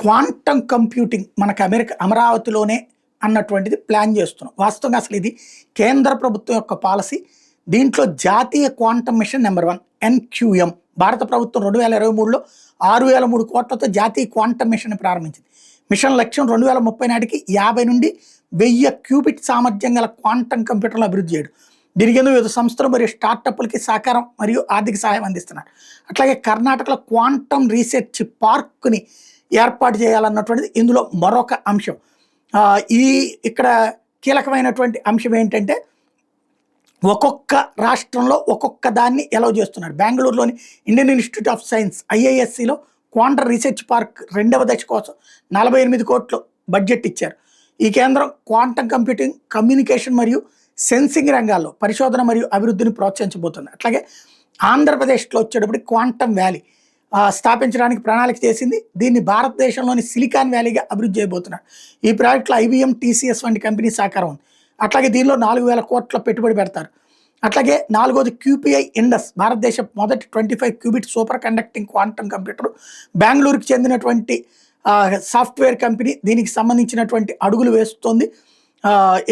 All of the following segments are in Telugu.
క్వాంటమ్ కంప్యూటింగ్ మనకు అమరావతిలోనే అన్నటువంటిది ప్లాన్ చేస్తున్నాం. వాస్తవంగా అసలు ఇది కేంద్ర ప్రభుత్వం యొక్క పాలసీ. దీంట్లో జాతీయ క్వాంటమ్ మిషన్ నెంబర్ 1 NQM భారత ప్రభుత్వం 2023లో 6,003 కోట్లతో జాతీయ క్వాంటమ్ మిషన్ ప్రారంభించింది. మిషన్ లక్ష్యం 2030 నాటికి 50 నుండి 1000 క్యూబిట్ సామర్థ్యం గల క్వాంటమ్ కంప్యూటర్లు అభివృద్ధి చేయడం. దీనికి వివిధ సంస్థలు మరియు స్టార్టప్లకి సహకారం మరియు ఆర్థిక సహాయం అందిస్తున్నారు. అట్లాగే కర్ణాటకలో క్వాంటమ్ రీసెర్చ్ పార్క్ని ఏర్పాటు చేయాలన్నటువంటిది ఇందులో మరొక అంశం. ఇక్కడ కీలకమైనటువంటి అంశం ఏంటంటే ఒక్కొక్క రాష్ట్రంలో ఒక్కొక్క దాన్ని ఎలవ్ చేస్తున్నారు. బెంగళూరులోని ఇండియన్ ఇన్స్టిట్యూట్ ఆఫ్ సైన్స్ IISCలో క్వాంటమ్ రీసెర్చ్ పార్క్ 2వ దశ కోసం 48 కోట్లు బడ్జెట్ ఇచ్చారు. ఈ కేంద్రం క్వాంటమ్ కంప్యూటింగ్, కమ్యూనికేషన్ మరియు సెన్సింగ్ రంగాల్లో పరిశోధన మరియు అభివృద్ధిని ప్రోత్సహించబోతుంది. అట్లాగే ఆంధ్రప్రదేశ్లో వచ్చేటప్పుడు క్వాంటమ్ వ్యాలీ స్థాపించడానికి ప్రణాళిక చేసింది. దీన్ని భారతదేశంలోని సిలికాన్ వ్యాలీగా అభివృద్ధి చేయబోతున్నారు. ఈ ప్రాజెక్టులో IBM, TCS వంటి కంపెనీ సహకారం ఉంది. అట్లాగే దీనిలో 4,000 కోట్ల పెట్టుబడి పెడతారు. అట్లాగే 4వది QPI ఇండస్, భారతదేశ మొదటి 25 qubit superconducting quantum computer. బెంగళూరుకి చెందినటువంటి సాఫ్ట్వేర్ కంపెనీ దీనికి సంబంధించినటువంటి అడుగులు వేస్తోంది.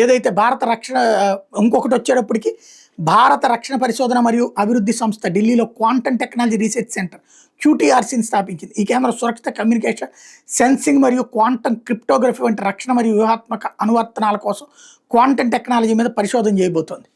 ఏదైతే భారత రక్షణ ఇంకొకటి వచ్చేటప్పటికి భారత రక్షణ పరిశోధన మరియు అభివృద్ధి సంస్థ ఢిల్లీలో క్వాంటమ్ టెక్నాలజీ రీసెర్చ్ సెంటర్ QTRCని స్థాపించింది. ఈ కేంద్రం సురక్షిత కమ్యూనికేషన్, సెన్సింగ్ మరియు క్వాంటమ్ క్రిప్టోగ్రఫీ వంటి రక్షణ మరియు వ్యూహాత్మక అనువర్తనాల కోసం క్వాంటమ్ టెక్నాలజీ మీద పరిశోధన చేయబోతోంది.